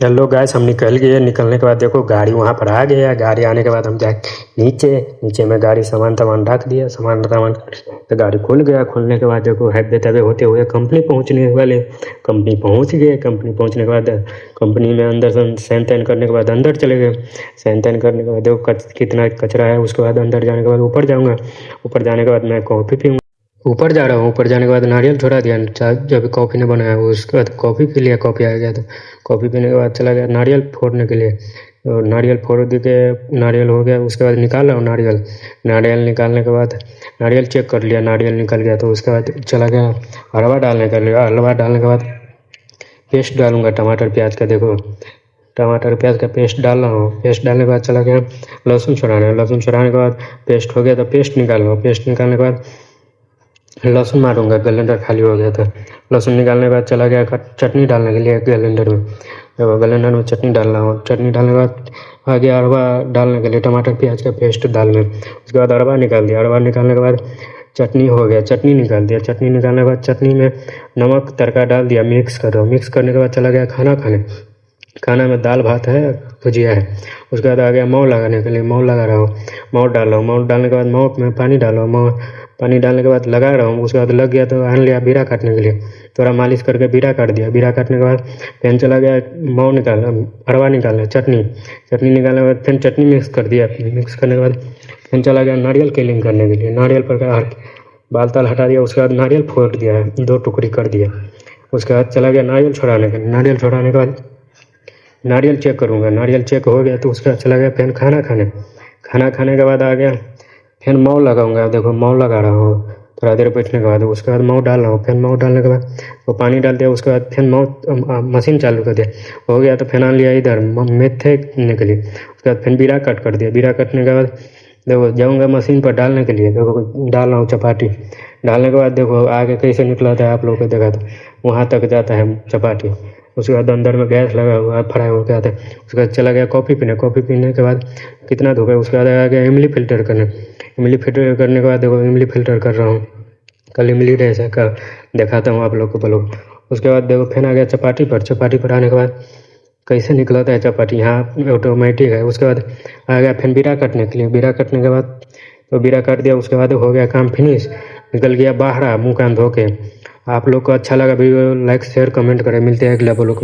Hello guys, हम निकल गए। निकलने के बाद देखो गाड़ी वहाँ पर आ गया। गाड़ी आने के बाद हम जाए नीचे। नीचे में गाड़ी सामान रख दिया। सामान तो गाड़ी खुल गया। खुलने के बाद देखो हैबे तैबे होते हुए कंपनी पहुँचने वाले। कंपनी पहुँच गए। कंपनी पहुँचने के बाद कंपनी में अंदर सैन तैन करने के बाद अंदर चले गए। सैन तैन करने के बाद देखो कितना कचरा है। उसके बाद अंदर जाने के बाद ऊपर जाऊँगा। ऊपर जाने के बाद मैं कॉफ़ी पीऊँगा। ऊपर जा रहा हूँ। ऊपर जाने के बाद नारियल छोड़ा दिया। चाय जब कॉफ़ी ने बनाया उसके बाद कॉफ़ी पी लिया। कॉफ़ी आ गया तो कॉफ़ी पीने के बाद चला गया नारियल फोड़ने के लिए। और नारियल फोड़ दी के नारियल हो गया। उसके बाद निकाल रहा हूँ नारियल। नारियल निकालने के बाद नारियल चेक कर लिया, नारियल निकल गया। तो उसके बाद चला गया हलवा डालने के लिए। हलवा डालने के बाद पेस्ट डालूँगा टमाटर प्याज का। देखो टमाटर प्याज का पेस्ट डाल रहा हूँ। पेस्ट डालने के बाद चला गया लहसुन छुड़ाने। लहसुन छुड़ाने के बाद पेस्ट हो गया तो पेस्ट निकाल रहा हूँ। पेस्ट निकालने के बाद लहसुन मारूंगा। ग्राइंडर खाली हो गया था। लहसुन निकालने के बाद चला गया चटनी डालने के लिए ग्राइंडर में। ग्राइंडर में चटनी डाल रहा हूँ। चटनी डालने के बाद आ गया अरवा डालने के लिए, टमाटर प्याज का पेस्ट डालने। उसके बाद अरवा निकाल दिया। अरवा निकालने के बाद चटनी हो गया। चटनी निकाल दिया। चटनी निकालने के बाद चटनी में नमक तड़का डाल दिया। मिक्स कर दो। मिक्स करने के बाद चला गया खाना खाने। खाना में दाल भात है, भुजिया है। उसके बाद आ गया माव लगाने के लिए। माव लगा रहा हूँ। माव डाल रहा हूँ। माव डालने के बाद माव में पानी डाल रहा हूँ। माव पानी डालने के बाद लगा रहा हूँ। उसके बाद लग गया तो आन लिया बीरा काटने के लिए। थोड़ा मालिश करके बीरा काट दिया। बीरा काटने के बाद फिर चला गया माव निकाल अरवा निकालना चटनी। चटनी निकालने के बाद फिर चटनी मिक्स कर दिया। मिक्स करने के बाद फिर चला गया नारियल केलिंग करने के लिए। नारियल पर बाल ताल हटा दिया। उसके बाद नारियल फोड़ दिया, 2 टुकड़ी कर दिया। उसके बाद चला गया नारियल छोड़ाने के। नारियल छोड़ाने के बाद नारियल चेक करूँगा। नारियल चेक हो गया तो उसके बाद चला गया फिर खाना खाने। खाना खाने के बाद आ गया फिर माव लगाऊंगा। देखो माव लगा रहा हूँ। थोड़ा देर बैठने के बाद उसके बाद माव डाल रहा हूँ। फिर माव डालने के बाद वो पानी डाल दिया। उसके बाद फिर माव मशीन चालू कर दिया। हो गया तो फिर आन लिया इधर मेथे के लिए। उसके बाद फिर बीरा कट कर दिया। बीरा कटने के बाद देखो जाऊँगा मशीन पर डालने के लिए। देखो डाल रहा हूँ चपाटी। डालने के बाद देखो आगे कैसे निकला था आप लोग को देखा था। वहाँ तक जाता है चपाटी। उसके बाद अंदर में गैस लगा हुआ है, फ्राई हो गया था। उसके बाद चला गया कॉफ़ी पीने। कॉफ़ी पीने के बाद कितना धूप है। उसके बाद आ गया इमली फ़िल्टर करने। इमली फ़िल्टर करने के बाद देखो इमली फ़िल्टर कर रहा हूँ। कल इमली रेसिपी का दिखाता हूँ आप लोग को ब्लॉग। उसके बाद देखो फिर आ गया चपाटी पर। चपाटी पर आने के बाद कैसे निकलता है चपाटी, यहाँ ऑटोमेटिक है। उसके बाद आ गया फिर बीरा काटने के लिए। बीरा काटने के बाद तो बीरा काट दिया। उसके बाद हो गया काम फिनिश। निकल गया बाहर मुँह कान धो के। आप लोग को अच्छा लगा वीडियो लाइक शेयर कमेंट करें। मिलते हैं अगला ब्लॉग में।